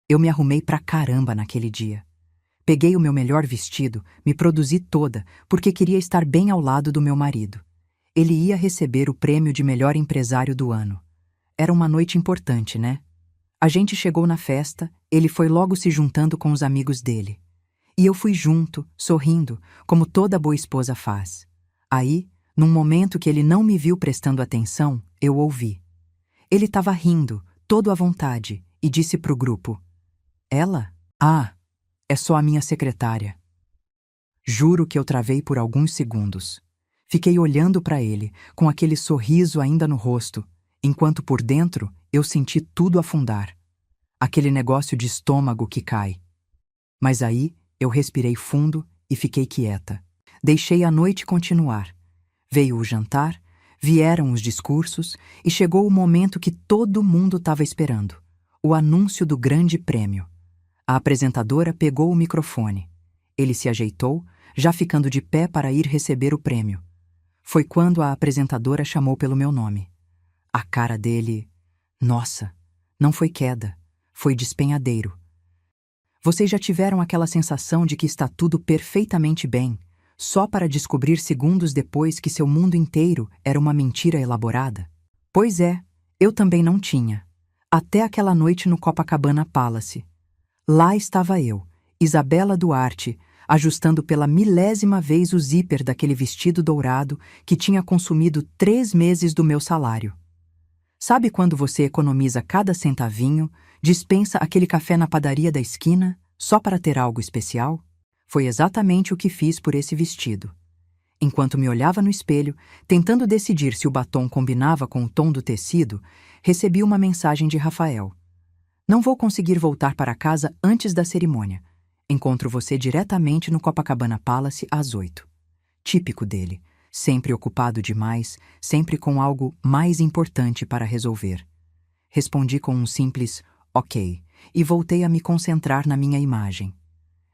Eu me arrumei pra caramba naquele dia. Peguei o meu melhor vestido, me produzi toda, porque queria estar bem ao lado do meu marido. Ele ia receber o prêmio de melhor empresário do ano. Era uma noite importante, né? A gente chegou na festa, ele foi logo se juntando com os amigos dele. E eu fui junto, sorrindo, como toda boa esposa faz. Aí, num momento que ele não me viu prestando atenção, eu ouvi. Ele estava rindo, todo à vontade, e disse pro grupo: "Ela? Ah, é só a minha secretária." Juro que eu travei por alguns segundos. Fiquei olhando para ele, com aquele sorriso ainda no rosto, enquanto por dentro eu senti tudo afundar. Aquele negócio de estômago que cai. Mas aí eu respirei fundo e fiquei quieta. Deixei a noite continuar. Veio o jantar, vieram os discursos e chegou o momento que todo mundo estava esperando: o anúncio do grande prêmio. A apresentadora pegou o microfone. Ele se ajeitou, já ficando de pé para ir receber o prêmio. Foi quando a apresentadora chamou pelo meu nome. A cara dele... Nossa, não foi queda, foi despenhadeiro. Vocês já tiveram aquela sensação de que está tudo perfeitamente bem, só para descobrir segundos depois que seu mundo inteiro era uma mentira elaborada? Pois é, eu também não tinha. Até aquela noite no Copacabana Palace. Lá estava eu, Isabela Duarte, ajustando pela 1000ª vez o zíper daquele vestido dourado que tinha consumido 3 meses do meu salário. Sabe quando você economiza cada centavinho, dispensa aquele café na padaria da esquina, só para ter algo especial? Foi exatamente o que fiz por esse vestido. Enquanto me olhava no espelho, tentando decidir se o batom combinava com o tom do tecido, recebi uma mensagem de Rafael. "Não vou conseguir voltar para casa antes da cerimônia. Encontro você diretamente no Copacabana Palace às 8. Típico dele, sempre ocupado demais, sempre com algo mais importante para resolver. Respondi com um simples "ok" e voltei a me concentrar na minha imagem.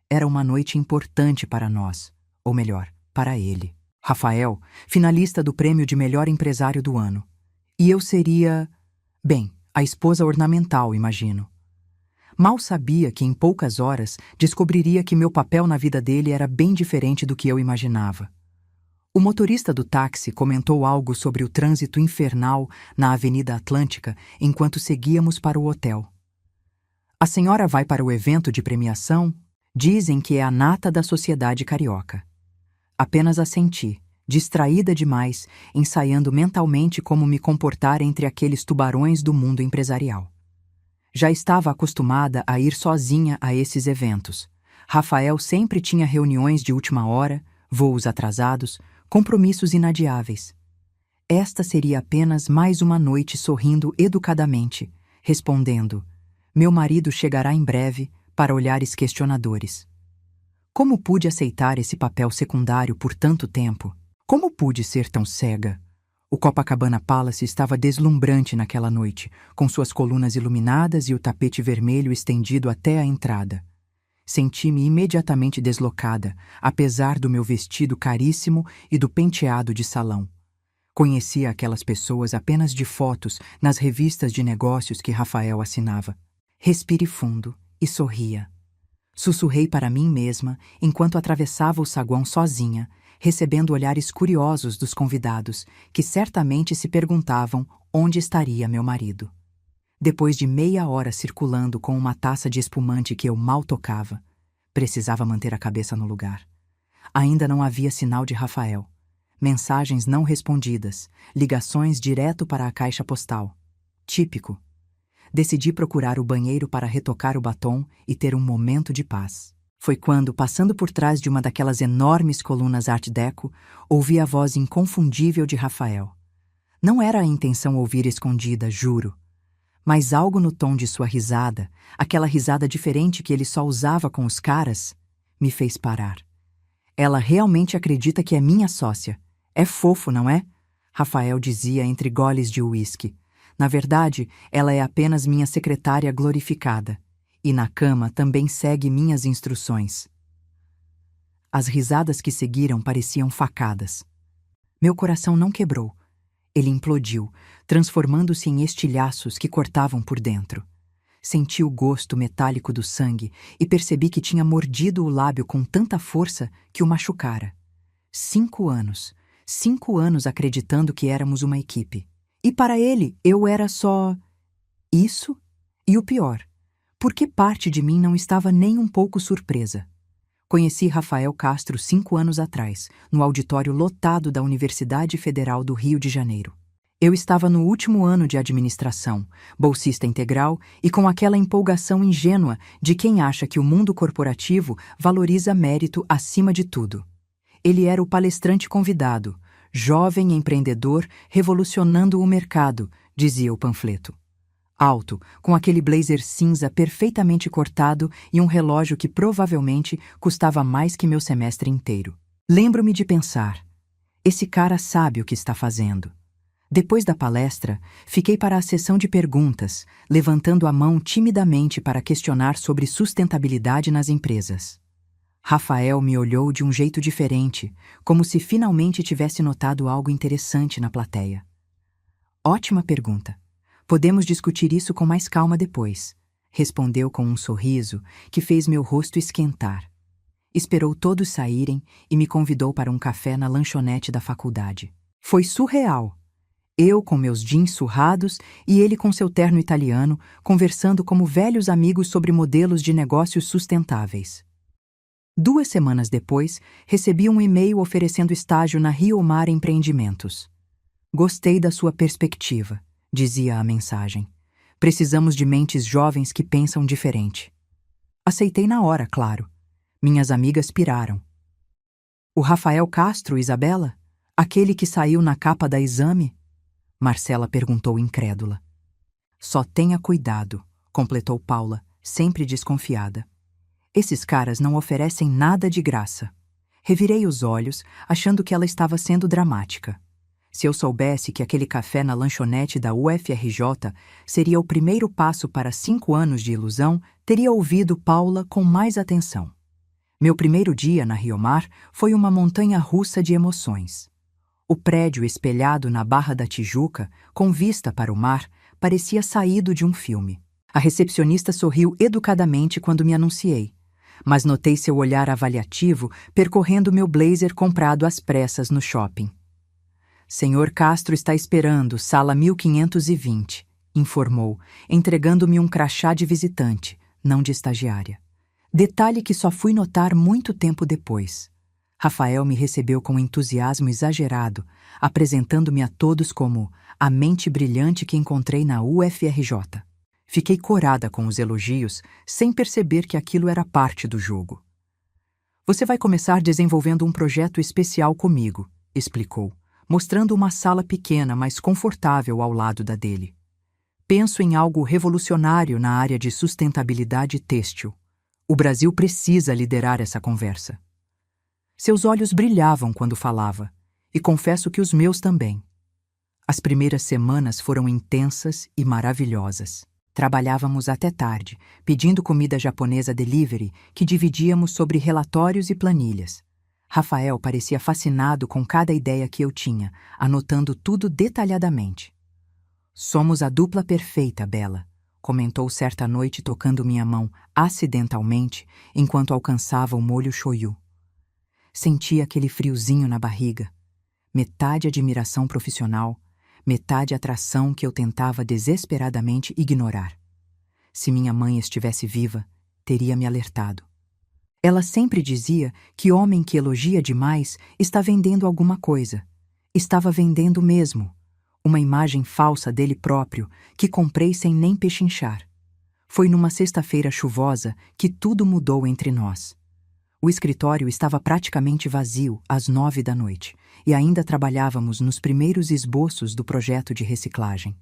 Era uma noite importante para nós, ou melhor, para ele. Rafael, finalista do prêmio de melhor empresário do ano. E eu seria... bem, a esposa ornamental, imagino. Mal sabia que em poucas horas descobriria que meu papel na vida dele era bem diferente do que eu imaginava. O motorista do táxi comentou algo sobre o trânsito infernal na Avenida Atlântica enquanto seguíamos para o hotel. "A senhora vai para o evento de premiação? Dizem que é a nata da sociedade carioca." Apenas assenti, distraída demais, ensaiando mentalmente como me comportar entre aqueles tubarões do mundo empresarial. Já estava acostumada a ir sozinha a esses eventos. Rafael sempre tinha reuniões de última hora, voos atrasados, compromissos inadiáveis. Esta seria apenas mais uma noite sorrindo educadamente, respondendo: "Meu marido chegará em breve", para olhares questionadores. Como pude aceitar esse papel secundário por tanto tempo? Como pude ser tão cega? O Copacabana Palace estava deslumbrante naquela noite, com suas colunas iluminadas e o tapete vermelho estendido até a entrada. Senti-me imediatamente deslocada, apesar do meu vestido caríssimo e do penteado de salão. Conhecia aquelas pessoas apenas de fotos nas revistas de negócios que Rafael assinava. Respire fundo e sorria. Sussurrei para mim mesma enquanto atravessava o saguão sozinha, recebendo olhares curiosos dos convidados, que certamente se perguntavam onde estaria meu marido. Depois de meia hora circulando com uma taça de espumante que eu mal tocava, precisava manter a cabeça no lugar. Ainda não havia sinal de Rafael. Mensagens não respondidas, ligações direto para a caixa postal. Típico. Decidi procurar o banheiro para retocar o batom e ter um momento de paz. Foi quando, passando por trás de uma daquelas enormes colunas Art Deco, ouvi a voz inconfundível de Rafael. Não era a intenção ouvir escondida, juro. Mas algo no tom de sua risada, aquela risada diferente que ele só usava com os caras, me fez parar. Ela realmente acredita que é minha sócia. É fofo, não é? Rafael dizia entre goles de uísque. Na verdade, ela é apenas minha secretária glorificada. E na cama também segue minhas instruções. As risadas que seguiram pareciam facadas. Meu coração não quebrou. Ele implodiu, transformando-se em estilhaços que cortavam por dentro. Senti o gosto metálico do sangue e percebi que tinha mordido o lábio com tanta força que o machucara. 5 anos. 5 anos acreditando que éramos uma equipe. E para ele, eu era só... isso? E o pior, porque parte de mim não estava nem um pouco surpresa. Conheci Rafael Castro 5 anos atrás, no auditório lotado da Universidade Federal do Rio de Janeiro. Eu estava no último ano de administração, bolsista integral e com aquela empolgação ingênua de quem acha que o mundo corporativo valoriza mérito acima de tudo. Ele era o palestrante convidado, jovem empreendedor revolucionando o mercado, dizia o panfleto. Alto, com aquele blazer cinza perfeitamente cortado e um relógio que provavelmente custava mais que meu semestre inteiro. Lembro-me de pensar, esse cara sabe o que está fazendo. Depois da palestra, fiquei para a sessão de perguntas, levantando a mão timidamente para questionar sobre sustentabilidade nas empresas. Rafael me olhou de um jeito diferente, como se finalmente tivesse notado algo interessante na plateia. Ótima pergunta. Podemos discutir isso com mais calma depois, respondeu com um sorriso que fez meu rosto esquentar. Esperou todos saírem e me convidou para um café na lanchonete da faculdade. Foi surreal. Eu com meus jeans surrados e ele com seu terno italiano, conversando como velhos amigos sobre modelos de negócios sustentáveis. 2 semanas depois, recebi um e-mail oferecendo estágio na Rio Mar Empreendimentos. Gostei da sua perspectiva, dizia a mensagem. Precisamos de mentes jovens que pensam diferente. Aceitei na hora, claro. Minhas amigas piraram. O Rafael Castro, Isabela? Aquele que saiu na capa da Exame? Marcela perguntou incrédula. Só tenha cuidado, completou Paula, sempre desconfiada. Esses caras não oferecem nada de graça. Revirei os olhos, achando que ela estava sendo dramática. Se eu soubesse que aquele café na lanchonete da UFRJ seria o primeiro passo para 5 anos de ilusão, teria ouvido Paula com mais atenção. Meu primeiro dia na Rio Mar foi uma montanha-russa de emoções. O prédio espelhado na Barra da Tijuca, com vista para o mar, parecia saído de um filme. A recepcionista sorriu educadamente quando me anunciei, mas notei seu olhar avaliativo percorrendo meu blazer comprado às pressas no shopping. Senhor Castro está esperando, sala 1520, informou, entregando-me um crachá de visitante, não de estagiária. Detalhe que só fui notar muito tempo depois. Rafael me recebeu com entusiasmo exagerado, apresentando-me a todos como a mente brilhante que encontrei na UFRJ. Fiquei corada com os elogios, sem perceber que aquilo era parte do jogo. Você vai começar desenvolvendo um projeto especial comigo, explicou, mostrando uma sala pequena, mas confortável ao lado da dele. Penso em algo revolucionário na área de sustentabilidade têxtil. O Brasil precisa liderar essa conversa. Seus olhos brilhavam quando falava, e confesso que os meus também. As primeiras semanas foram intensas e maravilhosas. Trabalhávamos até tarde, pedindo comida japonesa delivery que dividíamos sobre relatórios e planilhas. Rafael parecia fascinado com cada ideia que eu tinha, anotando tudo detalhadamente. Somos a dupla perfeita, Bela, comentou certa noite tocando minha mão acidentalmente enquanto alcançava o molho shoyu. Senti aquele friozinho na barriga. Metade admiração profissional, metade atração que eu tentava desesperadamente ignorar. Se minha mãe estivesse viva, teria me alertado. Ela sempre dizia que homem que elogia demais está vendendo alguma coisa. Estava vendendo mesmo. Uma imagem falsa dele próprio que comprei sem nem pechinchar. Foi numa sexta-feira chuvosa que tudo mudou entre nós. O escritório estava praticamente vazio às 9 da noite e ainda trabalhávamos nos primeiros esboços do projeto de reciclagem.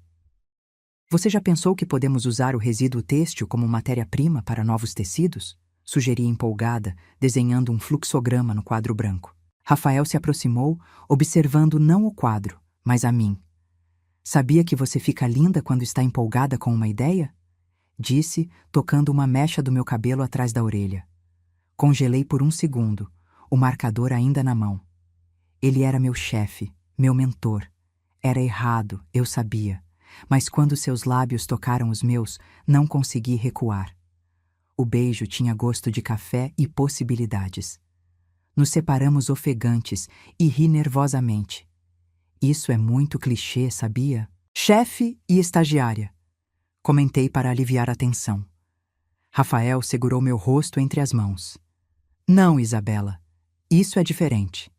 Você já pensou que podemos usar o resíduo têxtil como matéria-prima para novos tecidos? Sugeri empolgada, desenhando um fluxograma no quadro branco. Rafael se aproximou, observando não o quadro, mas a mim. Sabia que você fica linda quando está empolgada com uma ideia? Disse, tocando uma mecha do meu cabelo atrás da orelha. Congelei por um segundo, o marcador ainda na mão. Ele era meu chefe, meu mentor. Era errado, eu sabia, mas quando seus lábios tocaram os meus, não consegui recuar. O beijo tinha gosto de café e possibilidades. Nos separamos ofegantes e ri nervosamente. Isso é muito clichê, sabia? Chefe e estagiária, comentei para aliviar a tensão. Rafael segurou meu rosto entre as mãos. Não, Isabela, isso é diferente.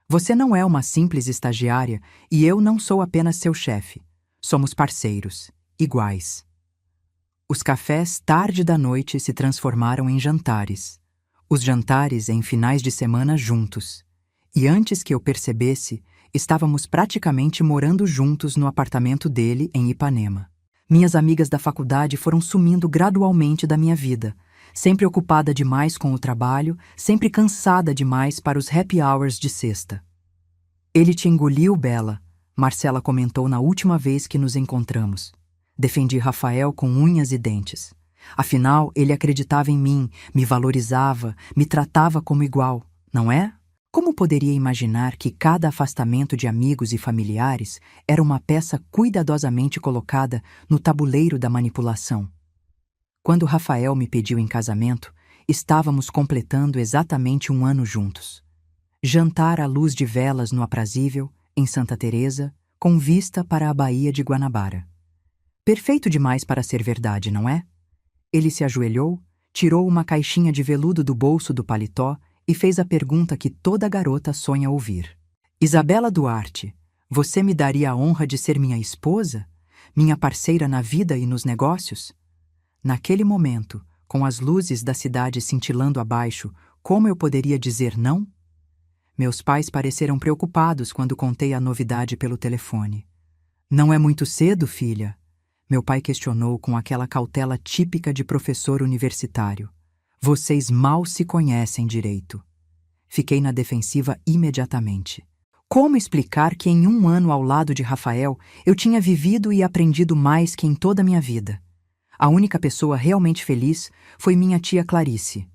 Você não é uma simples estagiária e eu não sou apenas seu chefe. Somos parceiros, iguais. Os cafés tarde da noite se transformaram em jantares. Os jantares em finais de semana juntos. E antes que eu percebesse, estávamos praticamente morando juntos no apartamento dele em Ipanema. Minhas amigas da faculdade foram sumindo gradualmente da minha vida, sempre ocupada demais com o trabalho, sempre cansada demais para os happy hours de sexta. Ele te engoliu, Bela, Marcela comentou na última vez que nos encontramos. Defendi Rafael com unhas e dentes. Afinal, ele acreditava em mim, me valorizava, me tratava como igual, não é? Como poderia imaginar que cada afastamento de amigos e familiares era uma peça cuidadosamente colocada no tabuleiro da manipulação? Quando Rafael me pediu em casamento, estávamos completando exatamente 1 ano juntos. Jantar à luz de velas no Aprazível, em Santa Teresa, com vista para a Baía de Guanabara. Perfeito demais para ser verdade, não é? Ele se ajoelhou, tirou uma caixinha de veludo do bolso do paletó e fez a pergunta que toda garota sonha ouvir. Isabela Duarte, você me daria a honra de ser minha esposa? Minha parceira na vida e nos negócios? Naquele momento, com as luzes da cidade cintilando abaixo, como eu poderia dizer não? Meus pais pareceram preocupados quando contei a novidade pelo telefone. Não é muito cedo, filha? Meu pai questionou com aquela cautela típica de professor universitário. Vocês mal se conhecem direito. Fiquei na defensiva imediatamente. Como explicar que em 1 ano ao lado de Rafael eu tinha vivido e aprendido mais que em toda a minha vida? A única pessoa realmente feliz foi minha tia Clarice.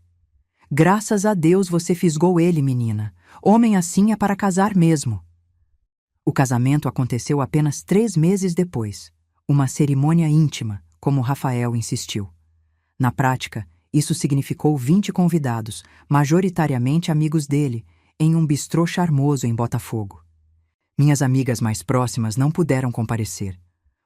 Graças a Deus você fisgou ele, menina. Homem assim é para casar mesmo. O casamento aconteceu apenas 3 meses depois. Uma cerimônia íntima, como Rafael insistiu. Na prática, isso significou 20 convidados, majoritariamente amigos dele, em um bistrô charmoso em Botafogo. Minhas amigas mais próximas não puderam comparecer.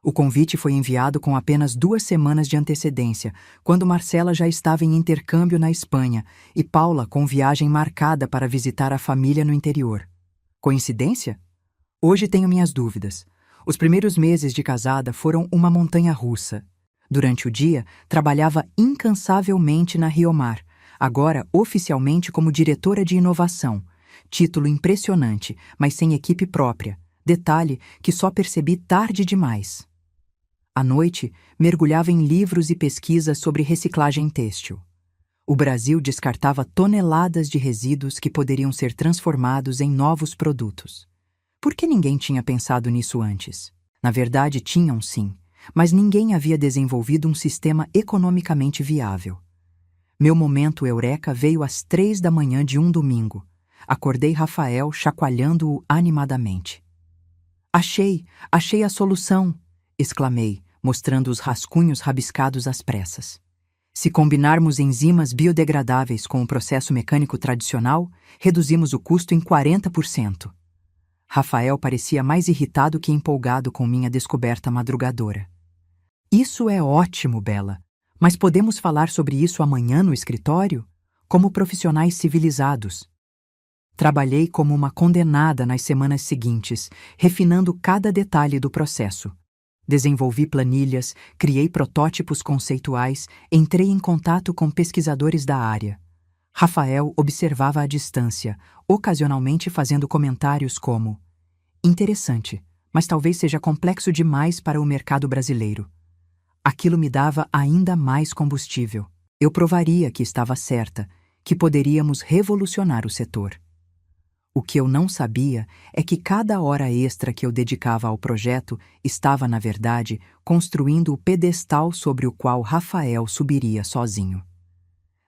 O convite foi enviado com apenas 2 semanas de antecedência, quando Marcela já estava em intercâmbio na Espanha e Paula com viagem marcada para visitar a família no interior. Coincidência? Hoje tenho minhas dúvidas. Os primeiros meses de casada foram uma montanha-russa. Durante o dia, trabalhava incansavelmente na Riomar, agora oficialmente como diretora de inovação. Título impressionante, mas sem equipe própria. Detalhe que só percebi tarde demais. À noite, mergulhava em livros e pesquisas sobre reciclagem têxtil. O Brasil descartava toneladas de resíduos que poderiam ser transformados em novos produtos. Por que ninguém tinha pensado nisso antes? Na verdade, tinham sim, mas ninguém havia desenvolvido um sistema economicamente viável. Meu momento eureka veio às 3 da manhã de um domingo. Acordei Rafael chacoalhando-o animadamente. Achei a solução! Exclamei, mostrando os rascunhos rabiscados às pressas. Se combinarmos enzimas biodegradáveis com o processo mecânico tradicional, reduzimos o custo em 40%. Rafael parecia mais irritado que empolgado com minha descoberta madrugadora. Isso é ótimo, Bela, mas podemos falar sobre isso amanhã no escritório? Como profissionais civilizados. Trabalhei como uma condenada nas semanas seguintes, refinando cada detalhe do processo. Desenvolvi planilhas, criei protótipos conceituais, entrei em contato com pesquisadores da área. Rafael observava à distância, ocasionalmente fazendo comentários como: interessante, mas talvez seja complexo demais para o mercado brasileiro. Aquilo me dava ainda mais combustível. Eu provaria que estava certa, que poderíamos revolucionar o setor. O que eu não sabia é que cada hora extra que eu dedicava ao projeto estava, na verdade, construindo o pedestal sobre o qual Rafael subiria sozinho.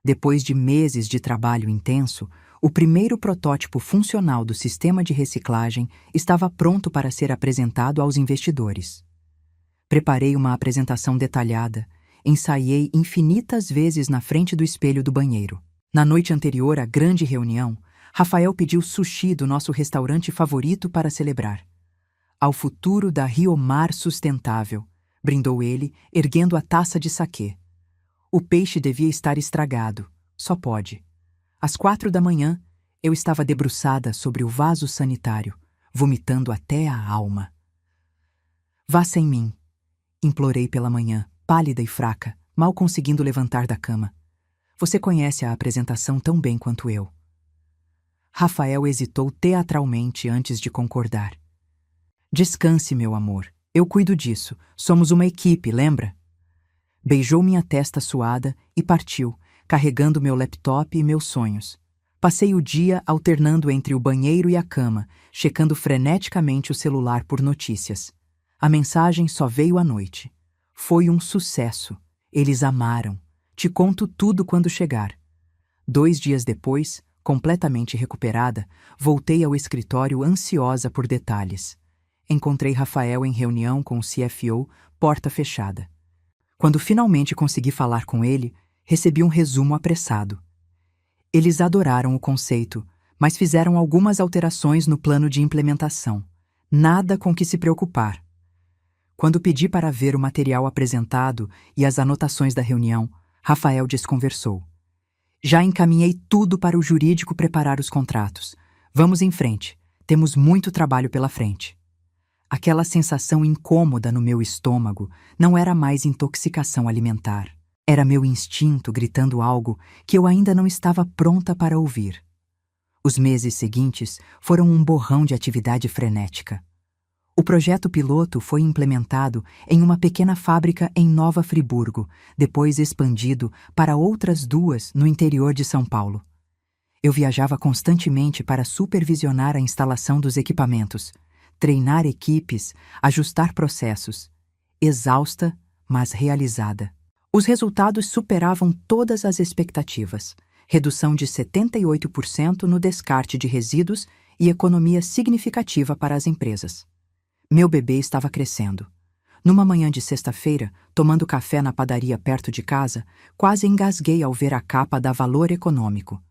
Depois de meses de trabalho intenso, o primeiro protótipo funcional do sistema de reciclagem estava pronto para ser apresentado aos investidores. Preparei uma apresentação detalhada, ensaiei infinitas vezes na frente do espelho do banheiro. Na noite anterior à grande reunião, Rafael pediu sushi do nosso restaurante favorito para celebrar. Ao futuro da Riomar Sustentável, brindou ele, erguendo a taça de saquê. O peixe devia estar estragado, só pode. Às 4 da manhã, eu estava debruçada sobre o vaso sanitário, vomitando até a alma. Vá sem mim, implorei pela manhã, pálida e fraca, mal conseguindo levantar da cama. Você conhece a apresentação tão bem quanto eu. Rafael hesitou teatralmente antes de concordar. Descanse, meu amor. Eu cuido disso. Somos uma equipe, lembra? Beijou minha testa suada e partiu, carregando meu laptop e meus sonhos. Passei o dia alternando entre o banheiro e a cama, checando freneticamente o celular por notícias. A mensagem só veio à noite. Foi um sucesso. Eles amaram. Te conto tudo quando chegar. 2 dias depois, completamente recuperada, voltei ao escritório ansiosa por detalhes. Encontrei Rafael em reunião com o CFO, porta fechada. Quando finalmente consegui falar com ele, recebi um resumo apressado. Eles adoraram o conceito, mas fizeram algumas alterações no plano de implementação. Nada com que se preocupar. Quando pedi para ver o material apresentado e as anotações da reunião, Rafael desconversou. Já encaminhei tudo para o jurídico preparar os contratos. Vamos em frente. Temos muito trabalho pela frente. Aquela sensação incômoda no meu estômago não era mais intoxicação alimentar. Era meu instinto gritando algo que eu ainda não estava pronta para ouvir. Os meses seguintes foram um borrão de atividade frenética. O projeto piloto foi implementado em uma pequena fábrica em Nova Friburgo, depois expandido para outras 2 no interior de São Paulo. Eu viajava constantemente para supervisionar a instalação dos equipamentos, treinar equipes, ajustar processos. Exausta, mas realizada. Os resultados superavam todas as expectativas. Redução de 78% no descarte de resíduos e economia significativa para as empresas. Meu bebê estava crescendo. Numa manhã de sexta-feira, tomando café na padaria perto de casa, quase engasguei ao ver a capa da Valor Econômico.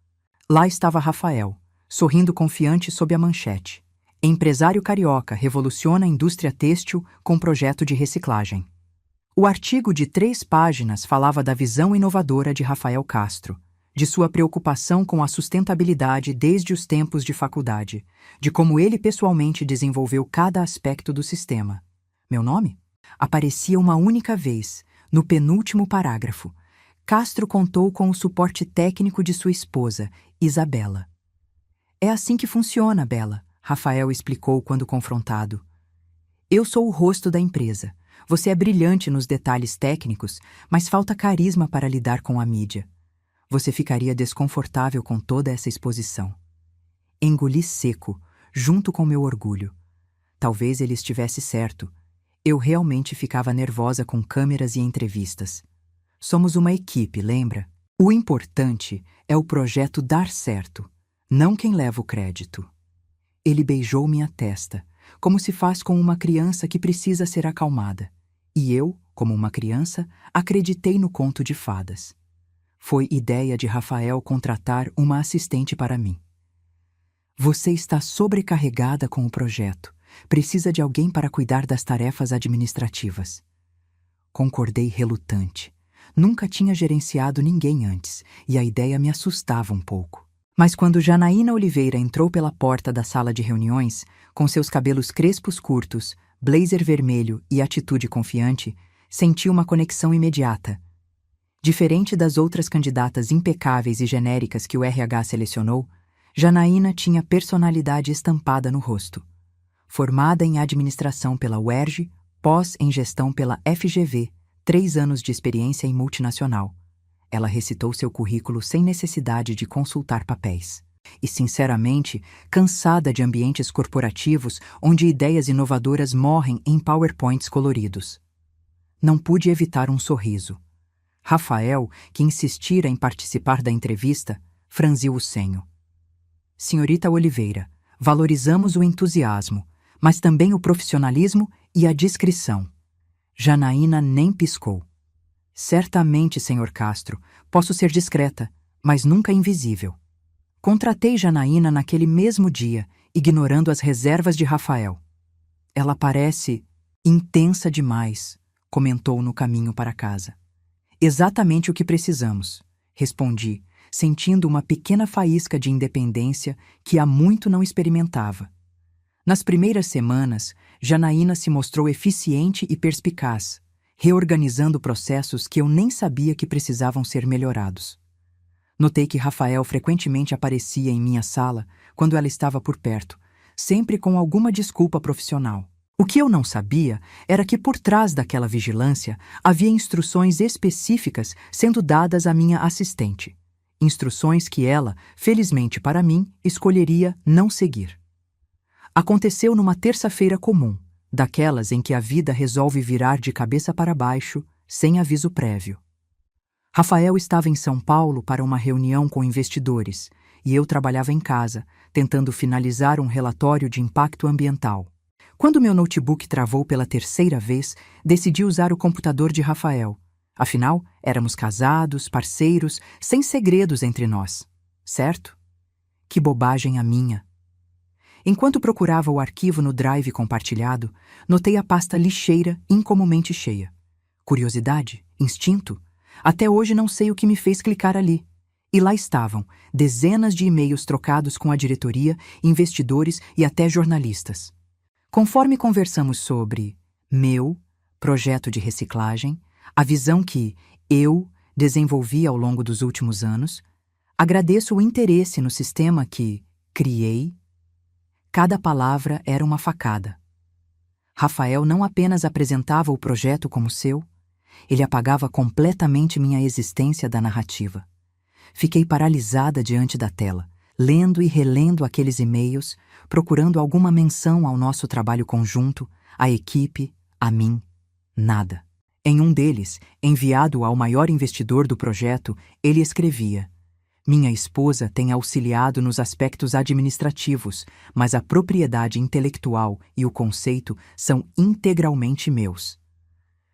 Lá estava Rafael, sorrindo confiante sob a manchete. Empresário carioca revoluciona a indústria têxtil com projeto de reciclagem. O artigo de 3 páginas falava da visão inovadora de Rafael Castro, de sua preocupação com a sustentabilidade desde os tempos de faculdade, de como ele pessoalmente desenvolveu cada aspecto do sistema. Meu nome? Aparecia uma única vez, no penúltimo parágrafo. Castro contou com o suporte técnico de sua esposa, Isabela. É assim que funciona, Bela, Rafael explicou quando confrontado. Eu sou o rosto da empresa. Você é brilhante nos detalhes técnicos, mas falta carisma para lidar com a mídia. Você ficaria desconfortável com toda essa exposição. Engoli seco, junto com meu orgulho. Talvez ele estivesse certo. Eu realmente ficava nervosa com câmeras e entrevistas. Somos uma equipe, lembra? O importante é o projeto dar certo, não quem leva o crédito. Ele beijou minha testa, como se faz com uma criança que precisa ser acalmada. E eu, como uma criança, acreditei no conto de fadas. Foi ideia de Rafael contratar uma assistente para mim. Você está sobrecarregada com o projeto. Precisa de alguém para cuidar das tarefas administrativas. Concordei relutante. Nunca tinha gerenciado ninguém antes, e a ideia me assustava um pouco. Mas quando Janaína Oliveira entrou pela porta da sala de reuniões, com seus cabelos crespos curtos, blazer vermelho e atitude confiante, senti uma conexão imediata. Diferente das outras candidatas impecáveis e genéricas que o RH selecionou, Janaína tinha personalidade estampada no rosto. Formada em administração pela UERJ, pós em gestão pela FGV, 3 anos de experiência em multinacional. Ela recitou seu currículo sem necessidade de consultar papéis. E, sinceramente, cansada de ambientes corporativos onde ideias inovadoras morrem em PowerPoints coloridos. Não pude evitar um sorriso. Rafael, que insistira em participar da entrevista, franziu o senho. Senhorita Oliveira, valorizamos o entusiasmo, mas também o profissionalismo e a discrição. Janaína nem piscou. Certamente, senhor Castro, posso ser discreta, mas nunca invisível. Contratei Janaína naquele mesmo dia, ignorando as reservas de Rafael. Ela parece intensa demais, comentou no caminho para casa. Exatamente o que precisamos, respondi, sentindo uma pequena faísca de independência que há muito não experimentava. Nas primeiras semanas, Janaína se mostrou eficiente e perspicaz, reorganizando processos que eu nem sabia que precisavam ser melhorados. Notei que Rafael frequentemente aparecia em minha sala quando ela estava por perto, sempre com alguma desculpa profissional. O que eu não sabia era que por trás daquela vigilância havia instruções específicas sendo dadas à minha assistente. Instruções que ela, felizmente para mim, escolheria não seguir. Aconteceu numa terça-feira comum, daquelas em que a vida resolve virar de cabeça para baixo, sem aviso prévio. Rafael estava em São Paulo para uma reunião com investidores e eu trabalhava em casa, tentando finalizar um relatório de impacto ambiental. Quando meu notebook travou pela terceira vez, decidi usar o computador de Rafael. Afinal, éramos casados, parceiros, sem segredos entre nós. Certo? Que bobagem a minha! Enquanto procurava o arquivo no Drive compartilhado, notei a pasta lixeira incomumente cheia. Curiosidade? Instinto? Até hoje não sei o que me fez clicar ali. E lá estavam, dezenas de e-mails trocados com a diretoria, investidores e até jornalistas. Conforme conversamos sobre meu projeto de reciclagem, a visão que eu desenvolvi ao longo dos últimos anos, agradeço o interesse no sistema que criei. Cada palavra era uma facada. Rafael não apenas apresentava o projeto como seu, ele apagava completamente minha existência da narrativa. Fiquei paralisada diante da tela, lendo e relendo aqueles e-mails, procurando alguma menção ao nosso trabalho conjunto, à equipe, a mim. Nada. Em um deles, enviado ao maior investidor do projeto, ele escrevia: minha esposa tem auxiliado nos aspectos administrativos, mas a propriedade intelectual e o conceito são integralmente meus.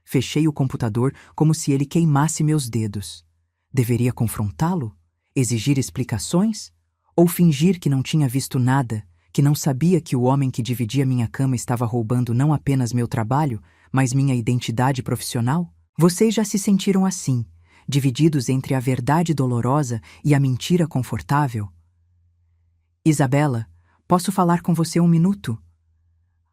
Fechei o computador como se ele queimasse meus dedos. Deveria confrontá-lo? Exigir explicações? Ou fingir que não tinha visto nada, que não sabia que o homem que dividia minha cama estava roubando não apenas meu trabalho, mas minha identidade profissional? Vocês já se sentiram assim, divididos entre a verdade dolorosa e a mentira confortável? Isabela, posso falar com você um minuto?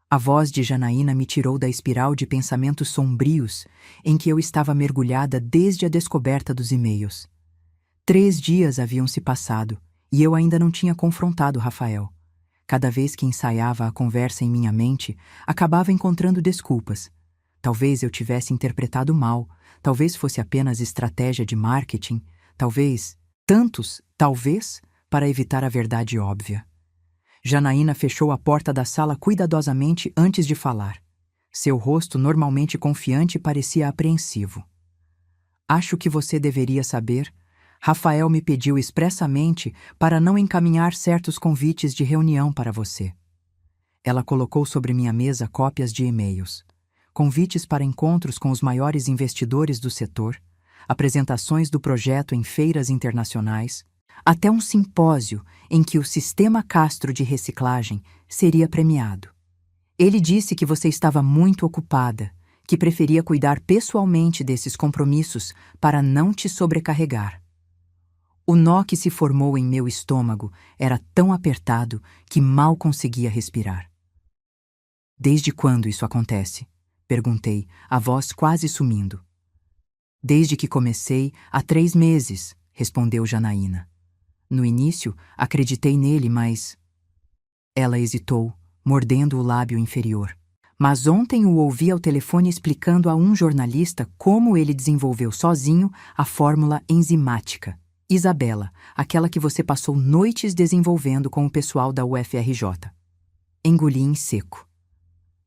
A voz de Janaína me tirou da espiral de pensamentos sombrios em que eu estava mergulhada desde a descoberta dos e-mails. 3 dias haviam se passado e eu ainda não tinha confrontado Rafael. Cada vez que ensaiava a conversa em minha mente, acabava encontrando desculpas. Talvez eu tivesse interpretado mal, talvez fosse apenas estratégia de marketing, talvez, tantos, talvez, para evitar a verdade óbvia. Janaína fechou a porta da sala cuidadosamente antes de falar. Seu rosto, normalmente confiante, parecia apreensivo. Acho que você deveria saber. Rafael me pediu expressamente para não encaminhar certos convites de reunião para você. Ela colocou sobre minha mesa cópias de e-mails. Convites para encontros com os maiores investidores do setor, apresentações do projeto em feiras internacionais, até um simpósio em que o Sistema Castro de Reciclagem seria premiado. Ele disse que você estava muito ocupada, que preferia cuidar pessoalmente desses compromissos para não te sobrecarregar. O nó que se formou em meu estômago era tão apertado que mal conseguia respirar. Desde quando isso acontece? Perguntei, a voz quase sumindo. Desde que comecei, há 3 meses, respondeu Janaína. No início, acreditei nele, mas... Ela hesitou, mordendo o lábio inferior. Mas ontem o ouvi ao telefone explicando a um jornalista como ele desenvolveu sozinho a fórmula enzimática. Isabela, aquela que você passou noites desenvolvendo com o pessoal da UFRJ. Engoli em seco.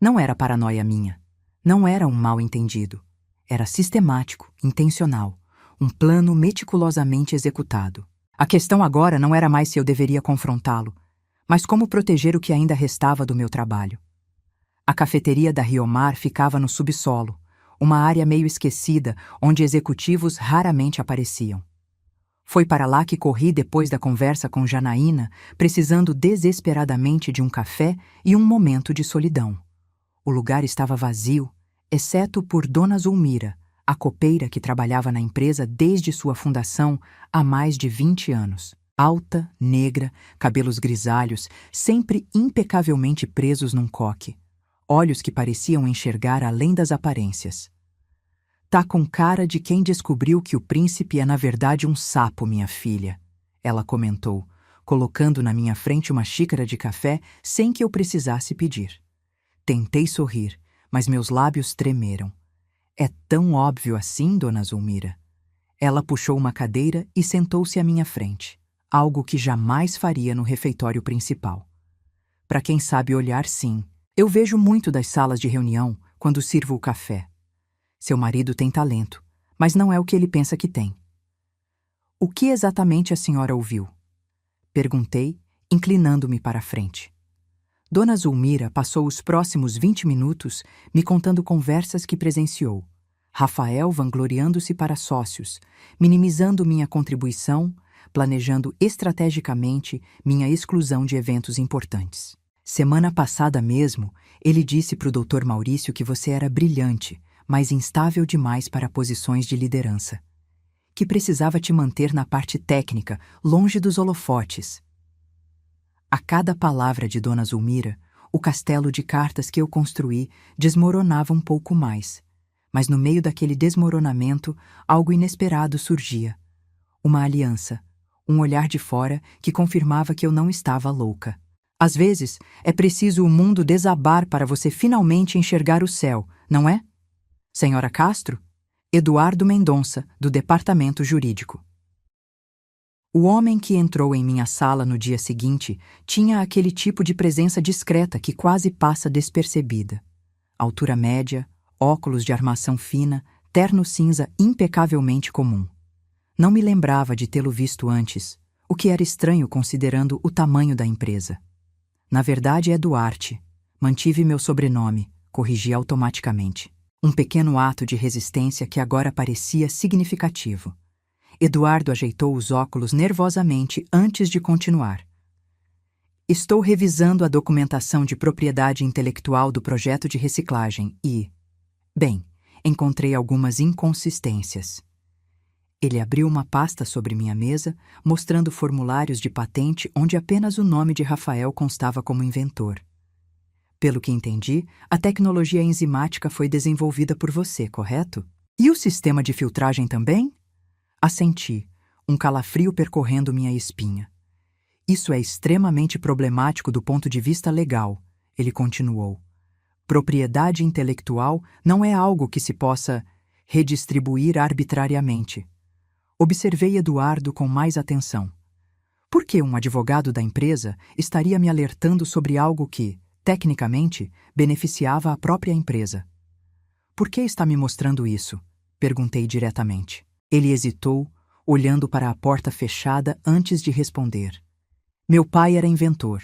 Não era paranoia minha. Não era um mal-entendido. Era sistemático, intencional. Um plano meticulosamente executado. A questão agora não era mais se eu deveria confrontá-lo, mas como proteger o que ainda restava do meu trabalho. A cafeteria da Riomar ficava no subsolo, uma área meio esquecida onde executivos raramente apareciam. Foi para lá que corri depois da conversa com Janaína, precisando desesperadamente de um café e um momento de solidão. O lugar estava vazio, exceto por Dona Zulmira, a copeira que trabalhava na empresa desde sua fundação há mais de 20 anos. Alta, negra, cabelos grisalhos, sempre impecavelmente presos num coque. Olhos que pareciam enxergar além das aparências. Tá com cara de quem descobriu que o príncipe é na verdade um sapo, minha filha, ela comentou, colocando na minha frente uma xícara de café sem que eu precisasse pedir. Tentei sorrir, mas meus lábios tremeram. É tão óbvio assim, Dona Zulmira? Ela puxou uma cadeira e sentou-se à minha frente, algo que jamais faria no refeitório principal. Para quem sabe olhar, sim. Eu vejo muito das salas de reunião quando sirvo o café. Seu marido tem talento, mas não é o que ele pensa que tem. O que exatamente a senhora ouviu? Perguntei, inclinando-me para a frente. Dona Zulmira passou os próximos 20 minutos me contando conversas que presenciou. Rafael vangloriando-se para sócios, minimizando minha contribuição, planejando estrategicamente minha exclusão de eventos importantes. Semana passada mesmo, ele disse para o Dr. Maurício que você era brilhante, mas instável demais para posições de liderança. Que precisava te manter na parte técnica, longe dos holofotes. A cada palavra de Dona Zulmira, o castelo de cartas que eu construí desmoronava um pouco mais. Mas no meio daquele desmoronamento, algo inesperado surgia. Uma aliança, um olhar de fora que confirmava que eu não estava louca. Às vezes, é preciso o mundo desabar para você finalmente enxergar o céu, não é? Senhora Castro? Eduardo Mendonça, do Departamento Jurídico. O homem que entrou em minha sala no dia seguinte tinha aquele tipo de presença discreta que quase passa despercebida. Altura média, óculos de armação fina, terno cinza impecavelmente comum. Não me lembrava de tê-lo visto antes, o que era estranho considerando o tamanho da empresa. Na verdade é Duarte. Mantive meu sobrenome, corrigi automaticamente. Um pequeno ato de resistência que agora parecia significativo. Eduardo ajeitou os óculos nervosamente antes de continuar. Estou revisando a documentação de propriedade intelectual do projeto de reciclagem e... Bem, encontrei algumas inconsistências. Ele abriu uma pasta sobre minha mesa, mostrando formulários de patente onde apenas o nome de Rafael constava como inventor. Pelo que entendi, a tecnologia enzimática foi desenvolvida por você, correto? E o sistema de filtragem também? Assenti, um calafrio percorrendo minha espinha. Isso é extremamente problemático do ponto de vista legal, ele continuou. Propriedade intelectual não é algo que se possa redistribuir arbitrariamente. Observei Eduardo com mais atenção. Por que um advogado da empresa estaria me alertando sobre algo que, tecnicamente, beneficiava a própria empresa? Por que está me mostrando isso? Perguntei diretamente. Ele hesitou, olhando para a porta fechada antes de responder. Meu pai era inventor.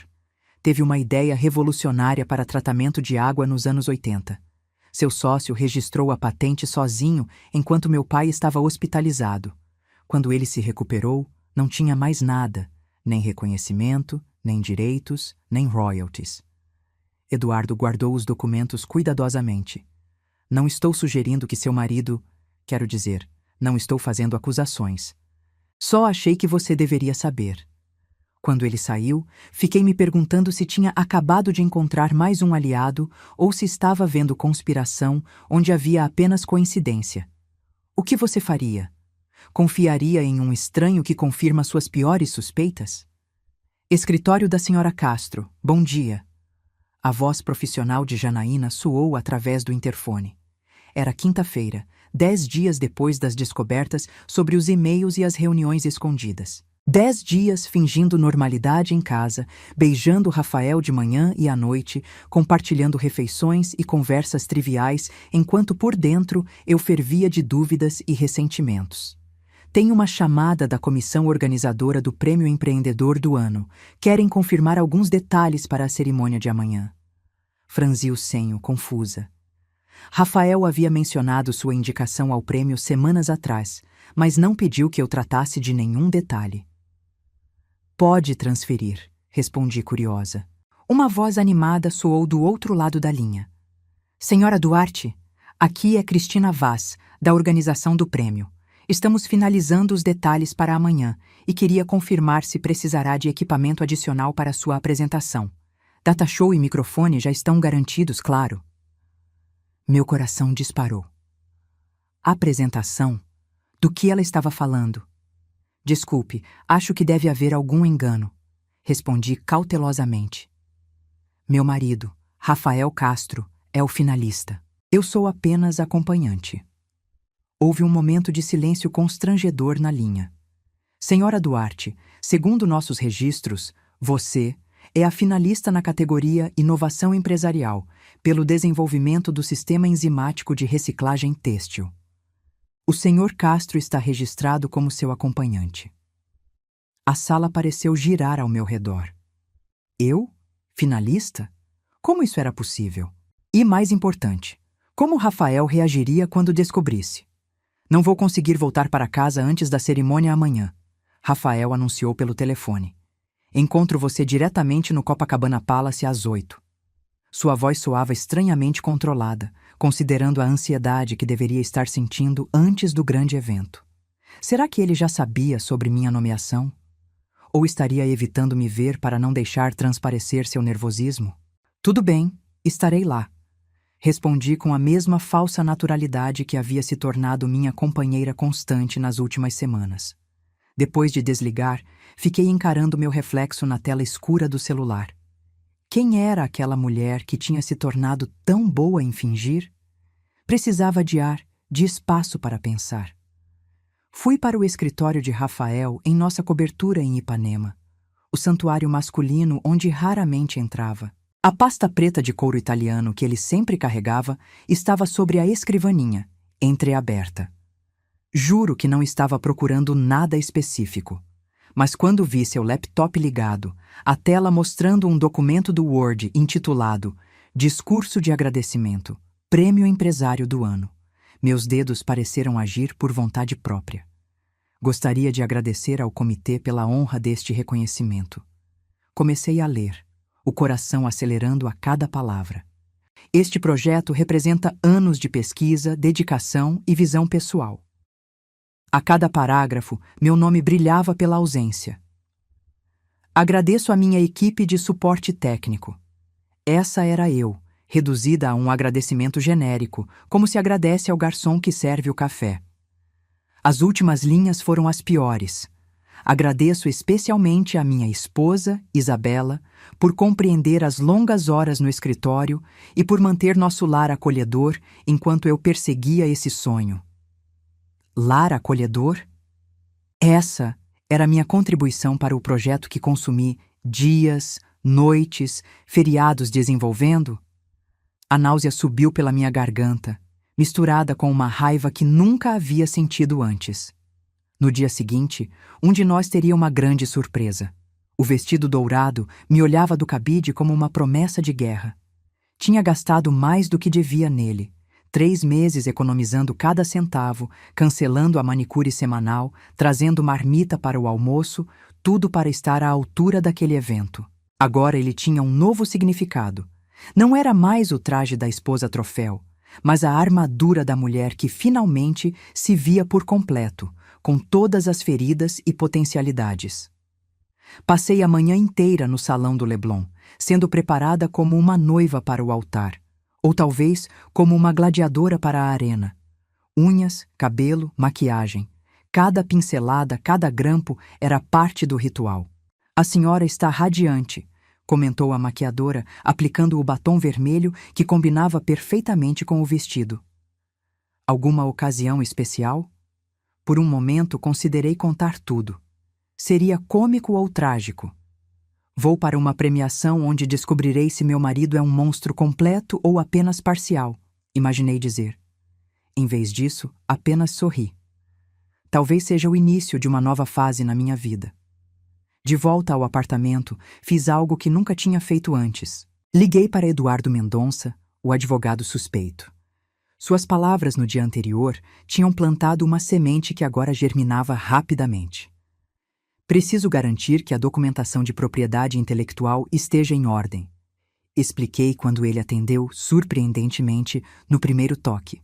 Teve uma ideia revolucionária para tratamento de água nos anos 80. Seu sócio registrou a patente sozinho enquanto meu pai estava hospitalizado. Quando ele se recuperou, não tinha mais nada, nem reconhecimento, nem direitos, nem royalties. Eduardo guardou os documentos cuidadosamente. Não estou sugerindo que seu marido... Quero dizer, não estou fazendo acusações. Só achei que você deveria saber. Quando ele saiu, fiquei me perguntando se tinha acabado de encontrar mais um aliado ou se estava vendo conspiração onde havia apenas coincidência. O que você faria? Confiaria em um estranho que confirma suas piores suspeitas? Escritório da senhora Castro, bom dia. A voz profissional de Janaína soou através do interfone. Era quinta-feira, 10 dias depois das descobertas sobre os e-mails e as reuniões escondidas. 10 dias fingindo normalidade em casa, beijando Rafael de manhã e à noite, compartilhando refeições e conversas triviais, enquanto por dentro eu fervia de dúvidas e ressentimentos. Tem uma chamada da comissão organizadora do Prêmio Empreendedor do ano. Querem confirmar alguns detalhes para a cerimônia de amanhã. Franzi o senho, confusa. Rafael havia mencionado sua indicação ao prêmio semanas atrás, mas não pediu que eu tratasse de nenhum detalhe. Pode transferir, respondi curiosa. Uma voz animada soou do outro lado da linha. Senhora Duarte, aqui é Cristina Vaz, da organização do prêmio. Estamos finalizando os detalhes para amanhã e queria confirmar se precisará de equipamento adicional para sua apresentação. Data show e microfone já estão garantidos, claro. Meu coração disparou. Apresentação? Do que ela estava falando? Desculpe, acho que deve haver algum engano. Respondi cautelosamente. Meu marido, Rafael Castro, é o finalista. Eu sou apenas acompanhante. Houve um momento de silêncio constrangedor na linha. Senhora Duarte, segundo nossos registros, você é a finalista na categoria Inovação Empresarial, pelo desenvolvimento do sistema enzimático de reciclagem têxtil. O senhor Castro está registrado como seu acompanhante. A sala pareceu girar ao meu redor. Eu? Finalista? Como isso era possível? E mais importante, como Rafael reagiria quando descobrisse? Não vou conseguir voltar para casa antes da cerimônia amanhã. Rafael anunciou pelo telefone. Encontro você diretamente no Copacabana Palace às 8. Sua voz soava estranhamente controlada, considerando a ansiedade que deveria estar sentindo antes do grande evento. Será que ele já sabia sobre minha nomeação? Ou estaria evitando me ver para não deixar transparecer seu nervosismo? Tudo bem, estarei lá. Respondi com a mesma falsa naturalidade que havia se tornado minha companheira constante nas últimas semanas. Depois de desligar, fiquei encarando meu reflexo na tela escura do celular. Quem era aquela mulher que tinha se tornado tão boa em fingir? Precisava de ar, de espaço para pensar. Fui para o escritório de Rafael em nossa cobertura em Ipanema, o santuário masculino onde raramente entrava. A pasta preta de couro italiano que ele sempre carregava estava sobre a escrivaninha, entreaberta. Juro que não estava procurando nada específico, mas quando vi seu laptop ligado, a tela mostrando um documento do Word intitulado Discurso de Agradecimento, Prêmio Empresário do Ano, meus dedos pareceram agir por vontade própria. Gostaria de agradecer ao comitê pela honra deste reconhecimento. Comecei a ler, o coração acelerando a cada palavra. Este projeto representa anos de pesquisa, dedicação e visão pessoal. A cada parágrafo, meu nome brilhava pela ausência. Agradeço a minha equipe de suporte técnico. Essa era eu, reduzida a um agradecimento genérico, como se agradece ao garçom que serve o café. As últimas linhas foram as piores. Agradeço especialmente a minha esposa, Isabela, por compreender as longas horas no escritório e por manter nosso lar acolhedor enquanto eu perseguia esse sonho. Lar acolhedor? Essa era a minha contribuição para o projeto que consumi dias, noites, feriados desenvolvendo. A náusea subiu pela minha garganta, misturada com uma raiva que nunca havia sentido antes. No dia seguinte, um de nós teria uma grande surpresa. O vestido dourado me olhava do cabide como uma promessa de guerra. Tinha gastado mais do que devia nele. 3 meses economizando cada centavo, cancelando a manicure semanal, trazendo marmita para o almoço, tudo para estar à altura daquele evento. Agora ele tinha um novo significado. Não era mais o traje da esposa troféu, mas a armadura da mulher que finalmente se via por completo, com todas as feridas e potencialidades. Passei a manhã inteira no salão do Leblon, sendo preparada como uma noiva para o altar, ou talvez como uma gladiadora para a arena. Unhas, cabelo, maquiagem. Cada pincelada, cada grampo era parte do ritual. A senhora está radiante, comentou a maquiadora, aplicando o batom vermelho que combinava perfeitamente com o vestido. Alguma ocasião especial? Por um momento considerei contar tudo. Seria cômico ou trágico? Vou para uma premiação onde descobrirei se meu marido é um monstro completo ou apenas parcial, imaginei dizer. Em vez disso, apenas sorri. Talvez seja o início de uma nova fase na minha vida. De volta ao apartamento, fiz algo que nunca tinha feito antes. Liguei para Eduardo Mendonça, o advogado suspeito. Suas palavras no dia anterior tinham plantado uma semente que agora germinava rapidamente. Preciso garantir que a documentação de propriedade intelectual esteja em ordem. Expliquei quando ele atendeu, surpreendentemente, no primeiro toque.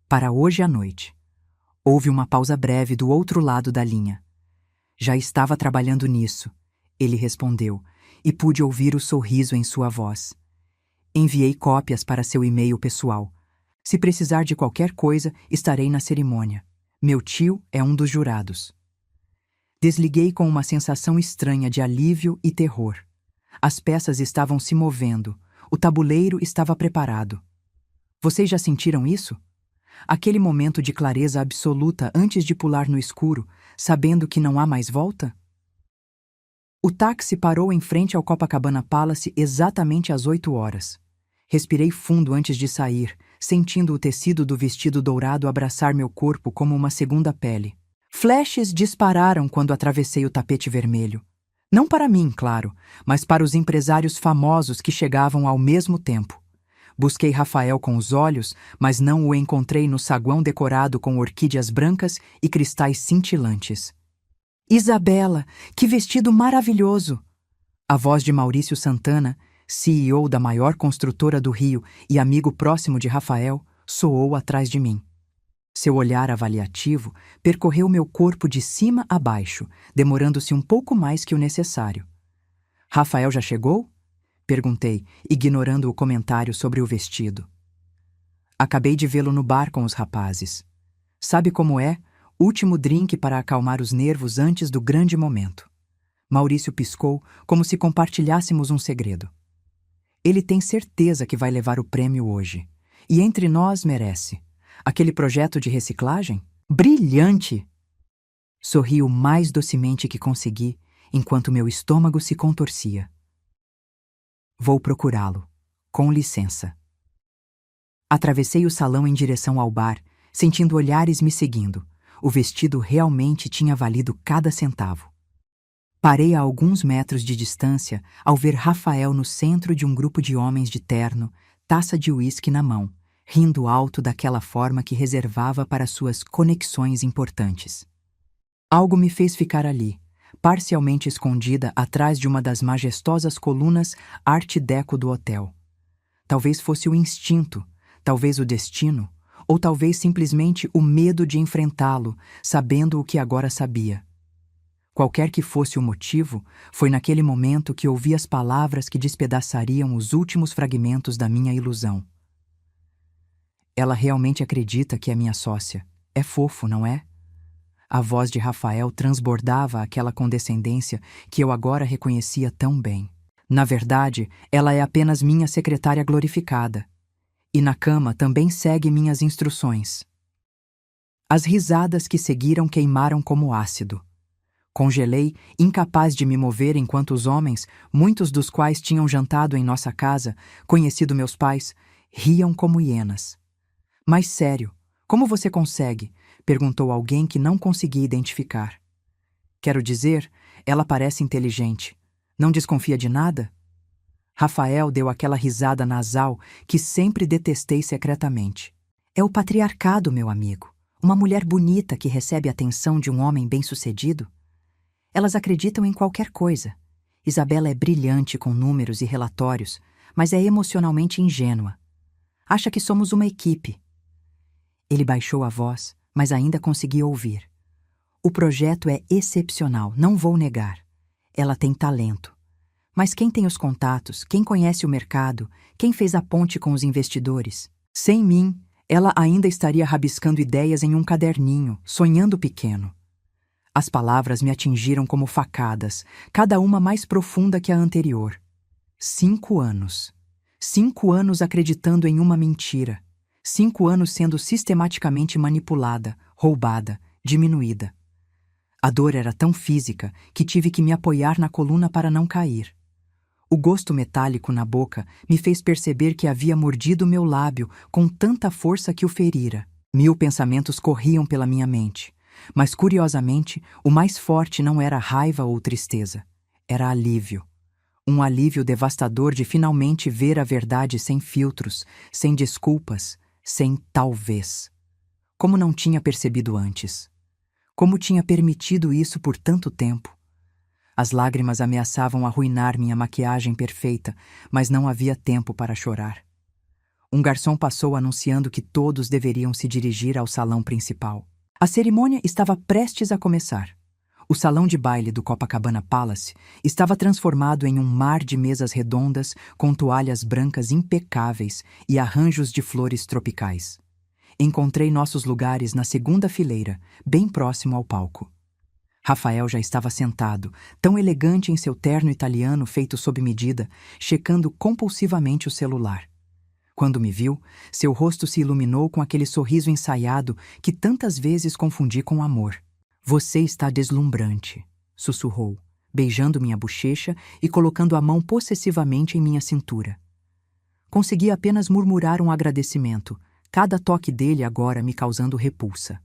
Para hoje à noite. Houve uma pausa breve do outro lado da linha. Já estava trabalhando nisso, ele respondeu, e pude ouvir o sorriso em sua voz. Enviei cópias para seu e-mail pessoal. Se precisar de qualquer coisa, estarei na cerimônia. Meu tio é um dos jurados. Desliguei com uma sensação estranha de alívio e terror. As peças estavam se movendo. O tabuleiro estava preparado. Vocês já sentiram isso? Aquele momento de clareza absoluta antes de pular no escuro, sabendo que não há mais volta? O táxi parou em frente ao Copacabana Palace exatamente às 8 horas. Respirei fundo antes de sair, sentindo o tecido do vestido dourado abraçar meu corpo como uma segunda pele. Flashes dispararam quando atravessei o tapete vermelho. Não para mim, claro, mas para os empresários famosos que chegavam ao mesmo tempo. Busquei Rafael com os olhos, mas não o encontrei no saguão decorado com orquídeas brancas e cristais cintilantes. Isabela, que vestido maravilhoso! A voz de Maurício Santana, CEO da maior construtora do Rio e amigo próximo de Rafael, soou atrás de mim. Seu olhar avaliativo percorreu meu corpo de cima a baixo, demorando-se um pouco mais que o necessário. Rafael já chegou? Perguntei, ignorando o comentário sobre o vestido. Acabei de vê-lo no bar com os rapazes. Sabe como é? Último drink para acalmar os nervos antes do grande momento. Maurício piscou, como se compartilhássemos um segredo. Ele tem certeza que vai levar o prêmio hoje. E entre nós merece. Aquele projeto de reciclagem? Brilhante! Sorri o mais docemente que consegui, enquanto meu estômago se contorcia. Vou procurá-lo. Com licença. Atravessei o salão em direção ao bar, sentindo olhares me seguindo. O vestido realmente tinha valido cada centavo. Parei a alguns metros de distância ao ver Rafael no centro de um grupo de homens de terno, taça de uísque na mão, rindo alto daquela forma que reservava para suas conexões importantes. Algo me fez ficar ali, parcialmente escondida atrás de uma das majestosas colunas Art Deco do hotel. Talvez fosse o instinto, talvez o destino, ou talvez simplesmente o medo de enfrentá-lo, sabendo o que agora sabia. Qualquer que fosse o motivo, foi naquele momento que ouvi as palavras que despedaçariam os últimos fragmentos da minha ilusão. Ela realmente acredita que é minha sócia. É fofo, não é? A voz de Rafael transbordava aquela condescendência que eu agora reconhecia tão bem. Na verdade, ela é apenas minha secretária glorificada. E na cama também segue minhas instruções. As risadas que seguiram queimaram como ácido. Congelei, incapaz de me mover enquanto os homens, muitos dos quais tinham jantado em nossa casa, conhecido meus pais, riam como hienas. Mas sério, como você consegue? Perguntou alguém que não consegui identificar. Quero dizer, ela parece inteligente. Não desconfia de nada? Rafael deu aquela risada nasal que sempre detestei secretamente. É o patriarcado, meu amigo. Uma mulher bonita que recebe a atenção de um homem bem-sucedido. Elas acreditam em qualquer coisa. Isabela é brilhante com números e relatórios, mas é emocionalmente ingênua. Acha que somos uma equipe. Ele baixou a voz, mas ainda consegui ouvir. O projeto é excepcional, não vou negar. Ela tem talento. Mas quem tem os contatos, quem conhece o mercado, quem fez a ponte com os investidores? Sem mim, ela ainda estaria rabiscando ideias em um caderninho, sonhando pequeno. As palavras me atingiram como facadas, cada uma mais profunda que a anterior. 5 anos. 5 anos acreditando em uma mentira. 5 anos sendo sistematicamente manipulada, roubada, diminuída. A dor era tão física que tive que me apoiar na coluna para não cair. O gosto metálico na boca me fez perceber que havia mordido meu lábio com tanta força que o ferira. 1000 pensamentos corriam pela minha mente, mas curiosamente o mais forte não era raiva ou tristeza, era alívio. Um alívio devastador de finalmente ver a verdade sem filtros, sem desculpas, sem talvez. Como não tinha percebido antes? Como tinha permitido isso por tanto tempo? As lágrimas ameaçavam arruinar minha maquiagem perfeita, mas não havia tempo para chorar. Um garçom passou anunciando que todos deveriam se dirigir ao salão principal. A cerimônia estava prestes a começar. O salão de baile do Copacabana Palace estava transformado em um mar de mesas redondas com toalhas brancas impecáveis e arranjos de flores tropicais. Encontrei nossos lugares na segunda fileira, bem próximo ao palco. Rafael já estava sentado, tão elegante em seu terno italiano feito sob medida, checando compulsivamente o celular. Quando me viu, seu rosto se iluminou com aquele sorriso ensaiado que tantas vezes confundi com amor. "Você está deslumbrante", sussurrou, beijando minha bochecha e colocando a mão possessivamente em minha cintura. Consegui apenas murmurar um agradecimento, cada toque dele agora me causando repulsa.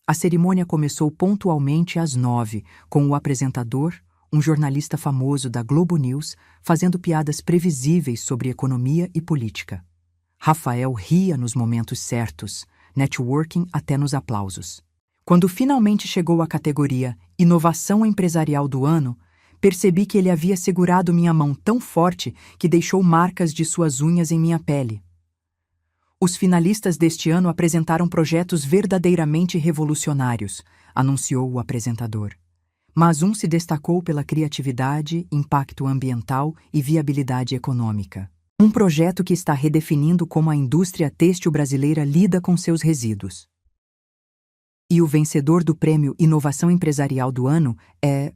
A cerimônia começou pontualmente às 9, com o apresentador, um jornalista famoso da Globo News, fazendo piadas previsíveis sobre economia e política. Rafael ria nos momentos certos, networking até nos aplausos. Quando finalmente chegou a categoria Inovação Empresarial do Ano, percebi que ele havia segurado minha mão tão forte que deixou marcas de suas unhas em minha pele. Os finalistas deste ano apresentaram projetos verdadeiramente revolucionários, anunciou o apresentador. Mas um se destacou pela criatividade, impacto ambiental e viabilidade econômica. Um projeto que está redefinindo como a indústria têxtil brasileira lida com seus resíduos. E o vencedor do prêmio Inovação Empresarial do Ano é...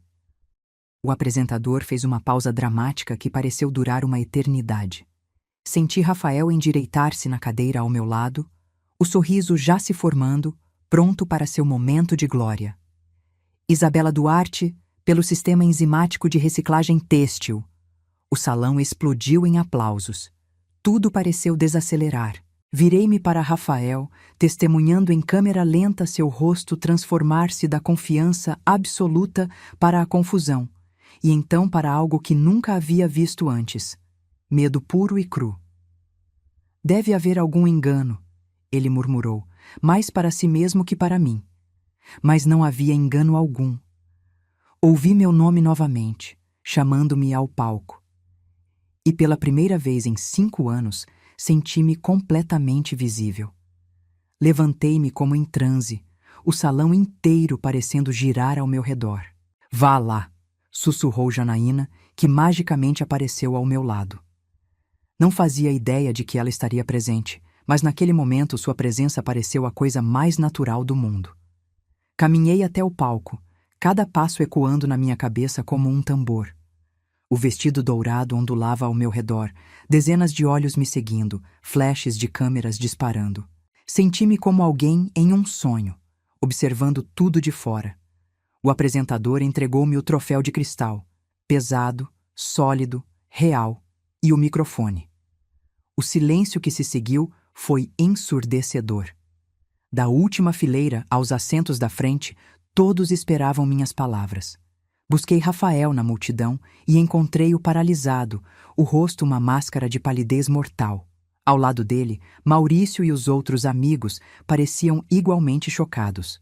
O apresentador fez uma pausa dramática que pareceu durar uma eternidade. Senti Rafael endireitar-se na cadeira ao meu lado, o sorriso já se formando, pronto para seu momento de glória. Isabela Duarte, pelo Sistema Enzimático de Reciclagem Têxtil. O salão explodiu em aplausos. Tudo pareceu desacelerar. Virei-me para Rafael, testemunhando em câmera lenta seu rosto transformar-se da confiança absoluta para a confusão, e então para algo que nunca havia visto antes. Medo puro e cru. "Deve haver algum engano", ele murmurou, mais para si mesmo que para mim. Mas não havia engano algum. Ouvi meu nome novamente, chamando-me ao palco. E pela primeira vez em 5 anos, senti-me completamente visível. Levantei-me como em transe, o salão inteiro parecendo girar ao meu redor. "Vá lá", sussurrou Janaína, que magicamente apareceu ao meu lado. Não fazia ideia de que ela estaria presente, mas naquele momento sua presença pareceu a coisa mais natural do mundo. Caminhei até o palco, cada passo ecoando na minha cabeça como um tambor. O vestido dourado ondulava ao meu redor, dezenas de olhos me seguindo, flashes de câmeras disparando. Senti-me como alguém em um sonho, observando tudo de fora. O apresentador entregou-me o troféu de cristal, pesado, sólido, real, e o microfone. O silêncio que se seguiu foi ensurdecedor. Da última fileira aos assentos da frente, todos esperavam minhas palavras. Busquei Rafael na multidão e encontrei-o paralisado, o rosto uma máscara de palidez mortal. Ao lado dele, Maurício e os outros amigos pareciam igualmente chocados.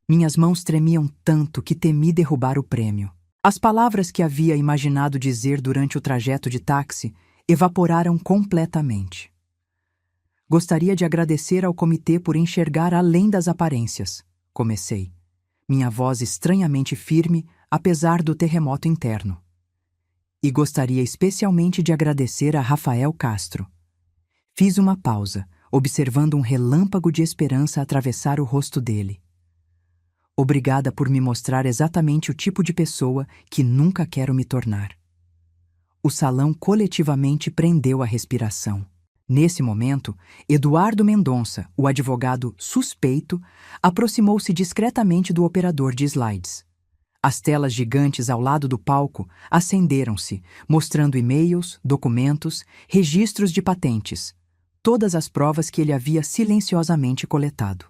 Minhas mãos tremiam tanto que temi derrubar o prêmio. As palavras que havia imaginado dizer durante o trajeto de táxi evaporaram completamente. "Gostaria de agradecer ao comitê por enxergar além das aparências", comecei, minha voz estranhamente firme, apesar do terremoto interno. "E gostaria especialmente de agradecer a Rafael Castro." Fiz uma pausa, observando um relâmpago de esperança atravessar o rosto dele. "Obrigada por me mostrar exatamente o tipo de pessoa que nunca quero me tornar." O salão coletivamente prendeu a respiração. Nesse momento, Eduardo Mendonça, o advogado suspeito, aproximou-se discretamente do operador de slides. As telas gigantes ao lado do palco acenderam-se, mostrando e-mails, documentos, registros de patentes, todas as provas que ele havia silenciosamente coletado.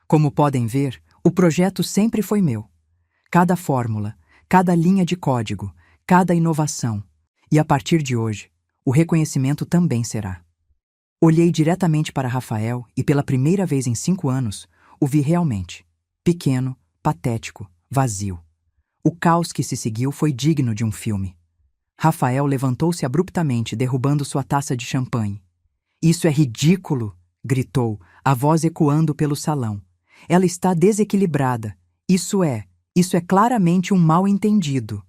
Como podem ver, o projeto sempre foi meu. Cada fórmula, cada linha de código, cada inovação. E a partir de hoje, o reconhecimento também será. Olhei diretamente para Rafael e, pela primeira vez em 5 anos, o vi realmente. Pequeno, patético, vazio. O caos que se seguiu foi digno de um filme. Rafael levantou-se abruptamente, derrubando sua taça de champanhe. "Isso é ridículo!" gritou, a voz ecoando pelo salão. "Ela está desequilibrada. Isso é claramente um mal-entendido."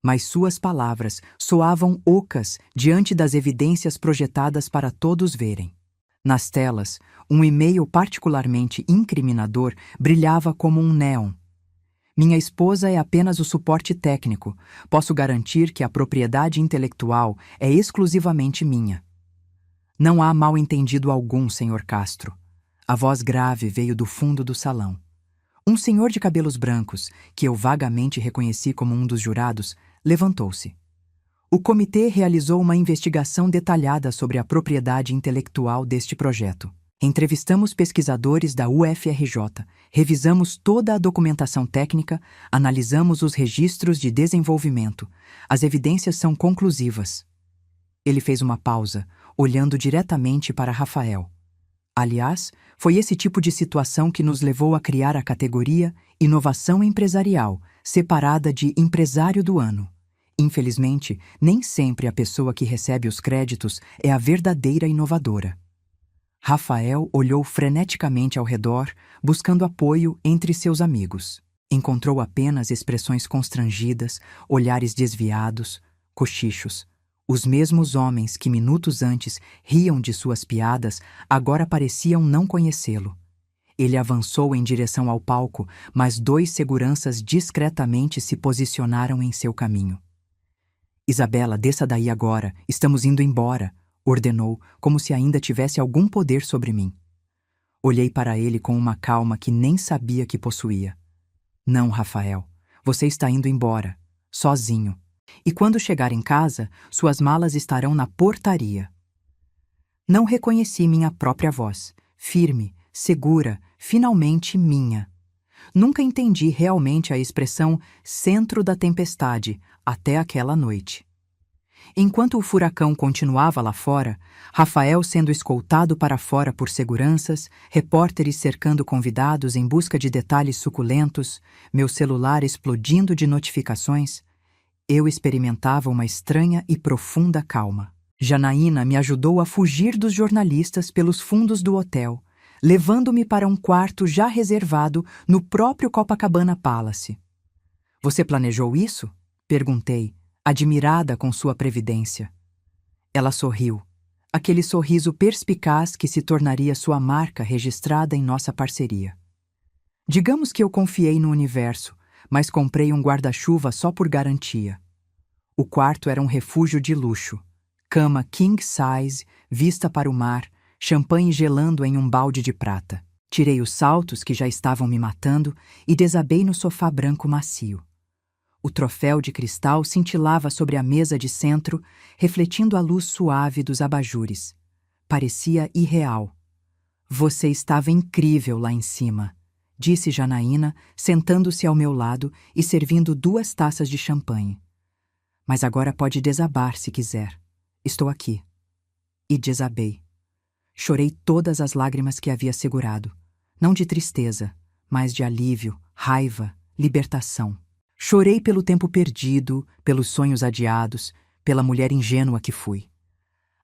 Mas suas palavras soavam ocas diante das evidências projetadas para todos verem. Nas telas, um e-mail particularmente incriminador brilhava como um néon. "Minha esposa é apenas o suporte técnico. Posso garantir que a propriedade intelectual é exclusivamente minha." "Não há mal-entendido algum, Sr. Castro." A voz grave veio do fundo do salão. Um senhor de cabelos brancos, que eu vagamente reconheci como um dos jurados, levantou-se. "O comitê realizou uma investigação detalhada sobre a propriedade intelectual deste projeto. Entrevistamos pesquisadores da UFRJ, revisamos toda a documentação técnica, analisamos os registros de desenvolvimento. As evidências são conclusivas." Ele fez uma pausa, olhando diretamente para Rafael. "Aliás, foi esse tipo de situação que nos levou a criar a categoria Inovação Empresarial, separada de Empresário do Ano. Infelizmente, nem sempre a pessoa que recebe os créditos é a verdadeira inovadora." Rafael olhou freneticamente ao redor, buscando apoio entre seus amigos. Encontrou apenas expressões constrangidas, olhares desviados, cochichos. Os mesmos homens que minutos antes riam de suas piadas agora pareciam não conhecê-lo. Ele avançou em direção ao palco, mas 2 seguranças discretamente se posicionaram em seu caminho. "Isabela, desça daí agora, estamos indo embora", ordenou, como se ainda tivesse algum poder sobre mim. Olhei para ele com uma calma que nem sabia que possuía. "Não, Rafael, você está indo embora, sozinho. E quando chegar em casa, suas malas estarão na portaria." Não reconheci minha própria voz, firme, segura, finalmente minha. Nunca entendi realmente a expressão "centro da tempestade" até aquela noite. Enquanto o furacão continuava lá fora, Rafael sendo escoltado para fora por seguranças, repórteres cercando convidados em busca de detalhes suculentos, meu celular explodindo de notificações, eu experimentava uma estranha e profunda calma. Janaína me ajudou a fugir dos jornalistas pelos fundos do hotel, levando-me para um quarto já reservado no próprio Copacabana Palace. "Você planejou isso?" perguntei, admirada com sua previdência. Ela sorriu, aquele sorriso perspicaz que se tornaria sua marca registrada em nossa parceria. "Digamos que eu confiei no universo, mas comprei um guarda-chuva só por garantia." O quarto era um refúgio de luxo. Cama king size, vista para o mar, champanhe gelando em um balde de prata. Tirei os saltos que já estavam me matando e desabei no sofá branco macio. O troféu de cristal cintilava sobre a mesa de centro, refletindo a luz suave dos abajures. Parecia irreal. "Você estava incrível lá em cima", disse Janaína, sentando-se ao meu lado e servindo 2 taças de champanhe. "Mas agora pode desabar se quiser. Estou aqui." E desabei. Chorei todas as lágrimas que havia segurado. Não de tristeza, mas de alívio, raiva, libertação. Chorei pelo tempo perdido, pelos sonhos adiados, pela mulher ingênua que fui.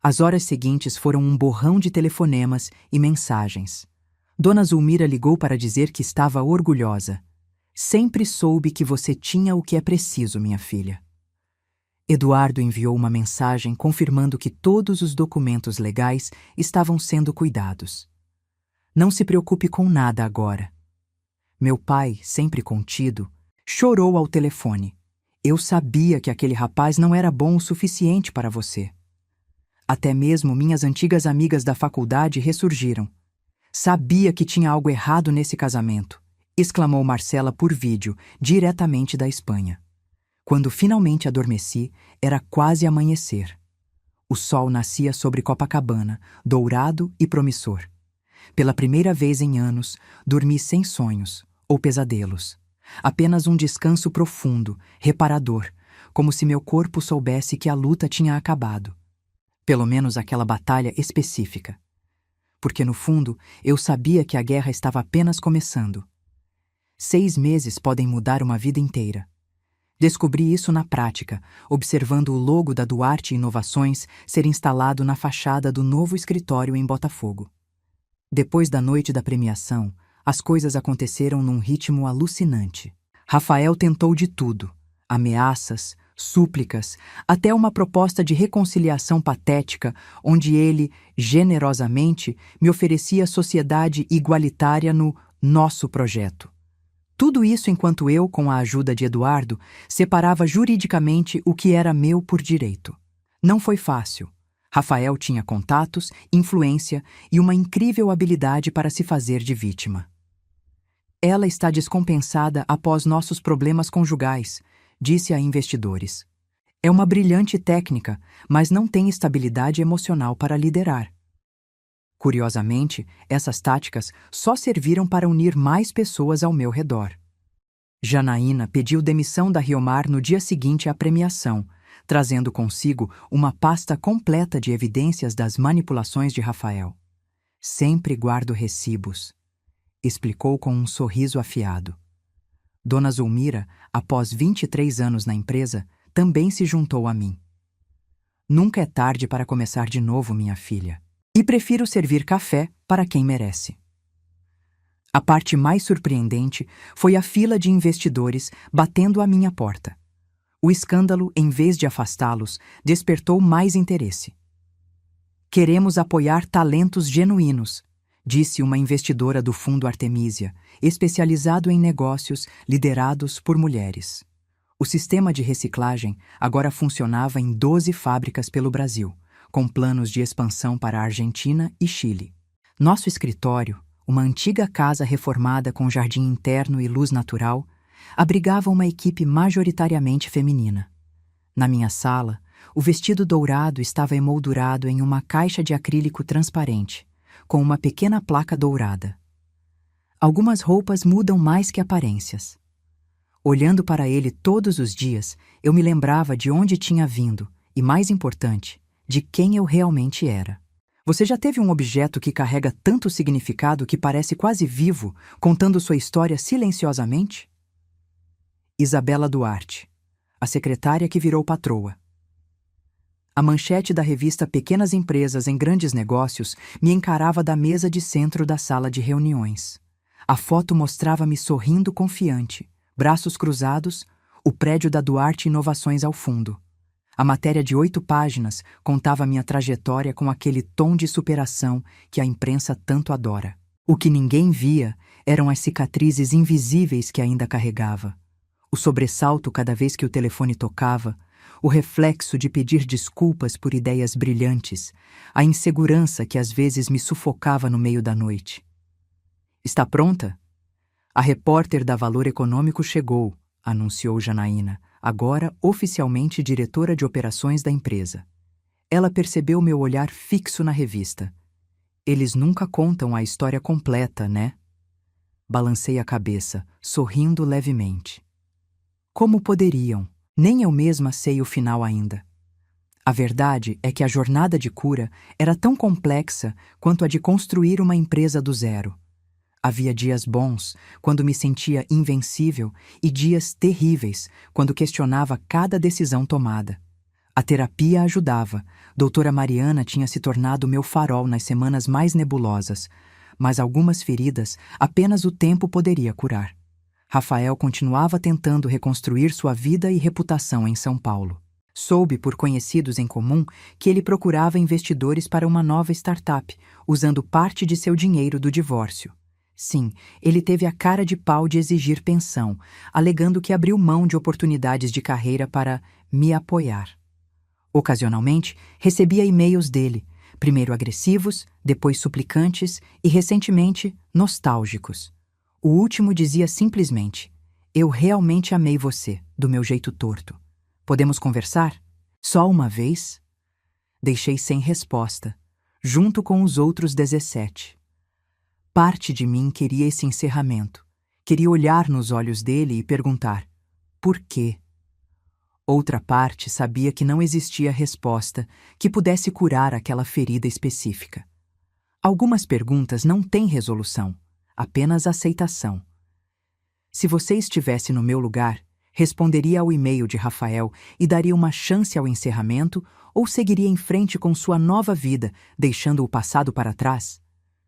As horas seguintes foram um borrão de telefonemas e mensagens. Dona Zulmira ligou para dizer que estava orgulhosa. "Sempre soube que você tinha o que é preciso, minha filha." Eduardo enviou uma mensagem confirmando que todos os documentos legais estavam sendo cuidados. "Não se preocupe com nada agora." Meu pai, sempre contido, chorou ao telefone. "Eu sabia que aquele rapaz não era bom o suficiente para você." Até mesmo minhas antigas amigas da faculdade ressurgiram. "Sabia que tinha algo errado nesse casamento", exclamou Marcela por vídeo, diretamente da Espanha. Quando finalmente adormeci, era quase amanhecer. O sol nascia sobre Copacabana, dourado e promissor. Pela primeira vez em anos, dormi sem sonhos ou pesadelos. Apenas um descanso profundo, reparador, como se meu corpo soubesse que a luta tinha acabado. Pelo menos aquela batalha específica. Porque no fundo, eu sabia que a guerra estava apenas começando. 6 meses podem mudar uma vida inteira. Descobri isso na prática, observando o logo da Duarte Inovações ser instalado na fachada do novo escritório em Botafogo. Depois da noite da premiação, as coisas aconteceram num ritmo alucinante. Rafael tentou de tudo: ameaças, súplicas, até uma proposta de reconciliação patética, onde ele, generosamente, me oferecia sociedade igualitária no nosso projeto. Tudo isso enquanto eu, com a ajuda de Eduardo, separava juridicamente o que era meu por direito. Não foi fácil. Rafael tinha contatos, influência e uma incrível habilidade para se fazer de vítima. Ela está descompensada após nossos problemas conjugais, disse a investidores. É uma brilhante técnica, mas não tem estabilidade emocional para liderar. Curiosamente, essas táticas só serviram para unir mais pessoas ao meu redor. Janaína pediu demissão da Riomar no dia seguinte à premiação, trazendo consigo uma pasta completa de evidências das manipulações de Rafael. Sempre guardo recibos, explicou com um sorriso afiado. Dona Zulmira, após 23 anos na empresa, também se juntou a mim. Nunca é tarde para começar de novo, minha filha. E prefiro servir café para quem merece. A parte mais surpreendente foi a fila de investidores batendo à minha porta. O escândalo, em vez de afastá-los, despertou mais interesse. Queremos apoiar talentos genuínos, disse uma investidora do Fundo Artemisia, especializado em negócios liderados por mulheres. O sistema de reciclagem agora funcionava em 12 fábricas pelo Brasil, com planos de expansão para a Argentina e Chile. Nosso escritório, uma antiga casa reformada com jardim interno e luz natural, abrigava uma equipe majoritariamente feminina. Na minha sala, o vestido dourado estava emoldurado em uma caixa de acrílico transparente, com uma pequena placa dourada. Algumas roupas mudam mais que aparências. Olhando para ele todos os dias, eu me lembrava de onde tinha vindo e, mais importante, de quem eu realmente era. Você já teve um objeto que carrega tanto significado que parece quase vivo, contando sua história silenciosamente? Isabela Duarte, a secretária que virou patroa. A manchete da revista Pequenas Empresas em Grandes Negócios me encarava da mesa de centro da sala de reuniões. A foto mostrava-me sorrindo confiante, braços cruzados, o prédio da Duarte Inovações ao fundo. A matéria de 8 páginas contava minha trajetória com aquele tom de superação que a imprensa tanto adora. O que ninguém via eram as cicatrizes invisíveis que ainda carregava. O sobressalto cada vez que o telefone tocava, o reflexo de pedir desculpas por ideias brilhantes, a insegurança que às vezes me sufocava no meio da noite. Está pronta? A repórter da Valor Econômico chegou, anunciou Janaína, agora oficialmente diretora de operações da empresa. Ela percebeu meu olhar fixo na revista. Eles nunca contam a história completa, né? Balancei a cabeça, sorrindo levemente. Como poderiam? Nem eu mesma sei o final ainda. A verdade é que a jornada de cura era tão complexa quanto a de construir uma empresa do zero. Havia dias bons, quando me sentia invencível, e dias terríveis, quando questionava cada decisão tomada. A terapia ajudava. Doutora Mariana tinha se tornado meu farol nas semanas mais nebulosas, mas algumas feridas apenas o tempo poderia curar. Rafael continuava tentando reconstruir sua vida e reputação em São Paulo. Soube por conhecidos em comum que ele procurava investidores para uma nova startup, usando parte de seu dinheiro do divórcio. Sim, ele teve a cara de pau de exigir pensão, alegando que abriu mão de oportunidades de carreira para me apoiar. Ocasionalmente, recebia e-mails dele, primeiro agressivos, depois suplicantes e, recentemente, nostálgicos. O último dizia simplesmente: "Eu realmente amei você, do meu jeito torto. Podemos conversar? Só uma vez?" Deixei sem resposta, junto com os outros 17. Parte de mim queria esse encerramento. Queria olhar nos olhos dele e perguntar: por quê? Outra parte sabia que não existia resposta que pudesse curar aquela ferida específica. Algumas perguntas não têm resolução, apenas aceitação. Se você estivesse no meu lugar, responderia ao e-mail de Rafael e daria uma chance ao encerramento ou seguiria em frente com sua nova vida, deixando o passado para trás?